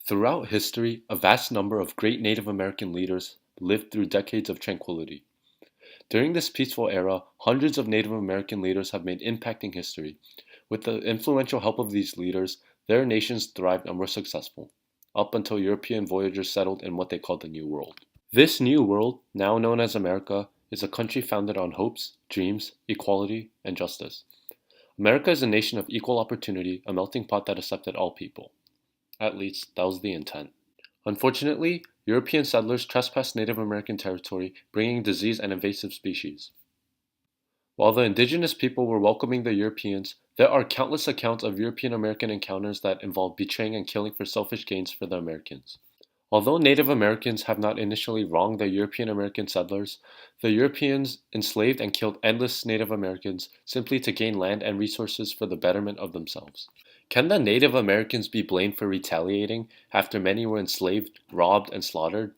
Throughout history, a vast number of great Native American leaders lived through decades of tranquility. During this peaceful era, hundreds of Native American leaders have made impacting history. With the influential help of these leaders, their nations thrived and were successful, up until European voyagers settled in what they called the New World. This New World, now known as America, is a country founded on hopes, dreams, equality, and justice. America is a nation of equal opportunity, a melting pot that accepted all people. At least, that was the intent. Unfortunately, European settlers trespassed Native American territory, bringing disease and invasive species. While the indigenous people were welcoming the Europeans, there are countless accounts of European American encounters that involve betraying and killing for selfish gains for the Americans. Although Native Americans have not initially wronged the European American settlers, the Europeans enslaved and killed endless Native Americans simply to gain land and resources for the betterment of themselves. Can the Native Americans be blamed for retaliating after many were enslaved, robbed, and slaughtered?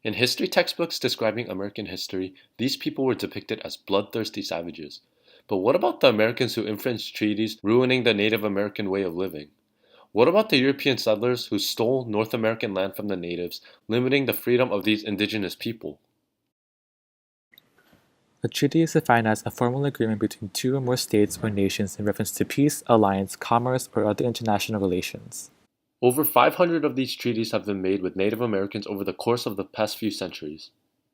In history textbooks describing American history, these people were depicted as bloodthirsty savages. But what about the Americans who infringed treaties, ruining the Native American way of living? What about the European settlers who stole North American land from the natives, limiting the freedom of these indigenous people? A treaty is defined as a formal agreement between two or more states or nations in reference to peace, alliance, commerce, or other international relations. Over 500 of these treaties have been made with Native Americans over the course of the past few centuries.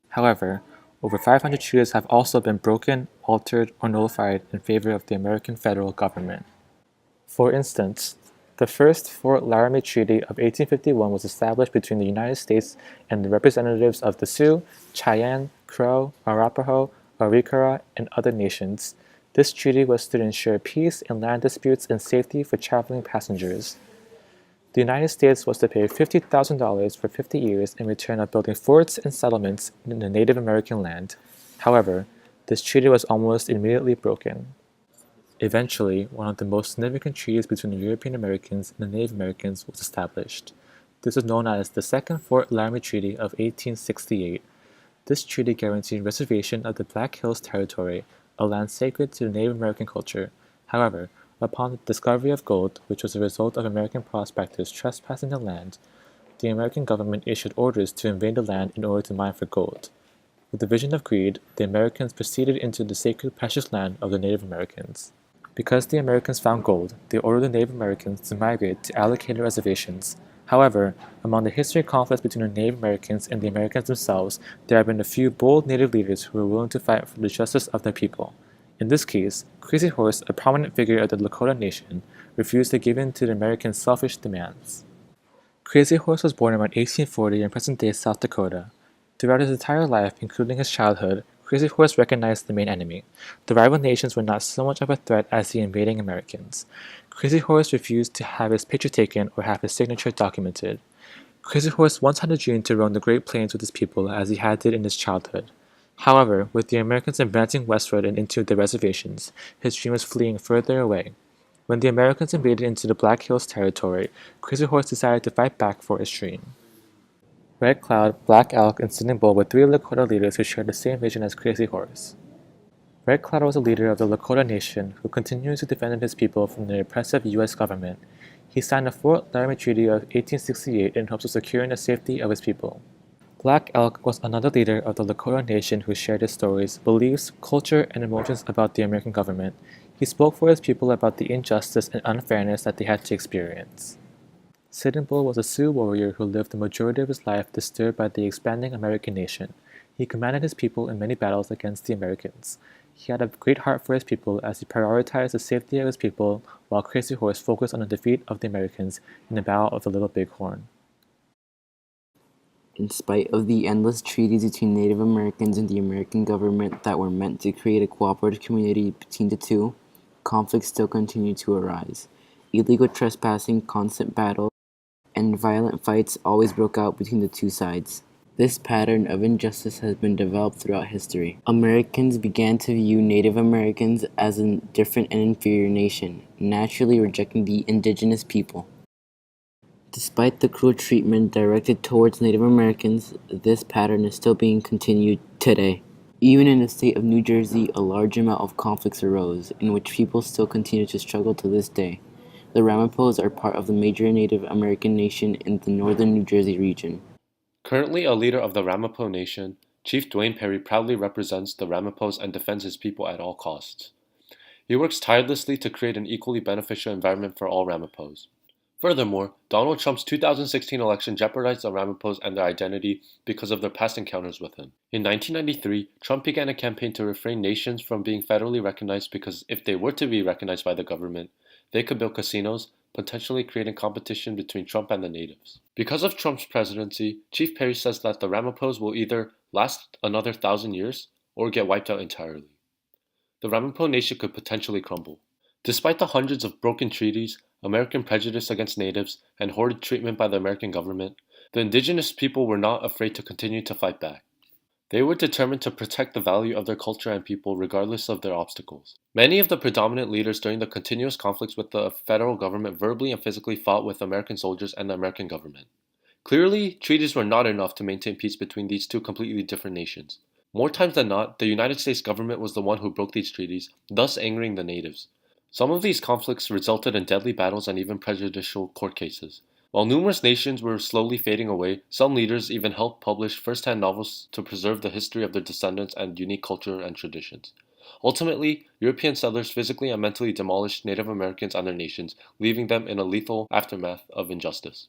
However, over 500 treaties have also been broken, altered, or nullified in favor of the American federal government. For instance, the first Fort Laramie Treaty of 1851 was established between the United States and the representatives of the Sioux, Cheyenne, Crow, Arapaho, Arikara, and other nations. This treaty was to ensure peace in land disputes and safety for traveling passengers. The United States was to pay $50,000 for 50 years in return of building forts and settlements in the Native American land. However, this treaty was almost immediately broken. Eventually, one of the most significant treaties between the European Americans and the Native Americans was established. This was known as the Second Fort Laramie Treaty of 1868. This treaty guaranteed reservation of the Black Hills Territory, a land sacred to the Native American culture. However, upon the discovery of gold, which was a result of American prospectors trespassing the land, the American government issued orders to invade the land in order to mine for gold. With the vision of greed, the Americans proceeded into the sacred precious land of the Native Americans. Because the Americans found gold, they ordered the Native Americans to migrate to allocated reservations. However, among the history conflicts between the Native Americans and the Americans themselves, there have been a few bold Native leaders who were willing to fight for the justice of their people. In this case, Crazy Horse, a prominent figure of the Lakota Nation, refused to give in to the Americans' selfish demands. Crazy Horse was born around 1840 in present-day South Dakota. Throughout his entire life, including his childhood, Crazy Horse recognized the main enemy. The rival nations were not so much of a threat as the invading Americans. Crazy Horse refused to have his picture taken or have his signature documented. Crazy Horse once had a dream to roam the Great Plains with his people as he had did in his childhood. However, with the Americans advancing westward and into the reservations, his dream was fleeing further away. When the Americans invaded into the Black Hills Territory, Crazy Horse decided to fight back for his dream. Red Cloud, Black Elk, and Sitting Bull were three Lakota leaders who shared the same vision as Crazy Horse. Red Cloud was a leader of the Lakota Nation who continued to defend his people from the oppressive U.S. government. He signed the Fort Laramie Treaty of 1868 in hopes of securing the safety of his people. Black Elk was another leader of the Lakota Nation who shared his stories, beliefs, culture, and emotions about the American government. He spoke for his people about the injustice and unfairness that they had to experience. Sitting Bull was a Sioux warrior who lived the majority of his life disturbed by the expanding American nation. He commanded his people in many battles against the Americans. He had a great heart for his people as he prioritized the safety of his people, while Crazy Horse focused on the defeat of the Americans in the Battle of the Little Bighorn. In spite of the endless treaties between Native Americans and the American government that were meant to create a cooperative community between the two, conflicts still continued to arise. Illegal trespassing, constant battles, and violent fights always broke out between the two sides. This pattern of injustice has been developed throughout history. Americans began to view Native Americans as a different and inferior nation, naturally rejecting the indigenous people. Despite the cruel treatment directed towards Native Americans, this pattern is still being continued today. Even in the state of New Jersey, a large amount of conflicts arose, in which people still continue to struggle to this day. The Ramapos are part of the major Native American nation in the northern New Jersey region. Currently a leader of the Ramapo Nation, Chief Dwayne Perry proudly represents the Ramapos and defends his people at all costs. He works tirelessly to create an equally beneficial environment for all Ramapos. Furthermore, Donald Trump's 2016 election jeopardized the Ramapos and their identity because of their past encounters with him. In 1993, Trump began a campaign to refrain nations from being federally recognized because if they were to be recognized by the government, they could build casinos, potentially creating competition between Trump and the natives. Because of Trump's presidency, Chief Perry says that the Ramapos will either last another 1,000 years or get wiped out entirely. The Ramapo Nation could potentially crumble. Despite the hundreds of broken treaties, American prejudice against natives, and horrid treatment by the American government, the indigenous people were not afraid to continue to fight back. They were determined to protect the value of their culture and people regardless of their obstacles. Many of the predominant leaders during the continuous conflicts with the federal government verbally and physically fought with American soldiers and the American government. Clearly, treaties were not enough to maintain peace between these two completely different nations. More times than not, the United States government was the one who broke these treaties, thus angering the natives. Some of these conflicts resulted in deadly battles and even prejudicial court cases. While numerous nations were slowly fading away, some leaders even helped publish first-hand novels to preserve the history of their descendants and unique culture and traditions. Ultimately, European settlers physically and mentally demolished Native Americans and their nations, leaving them in a lethal aftermath of injustice.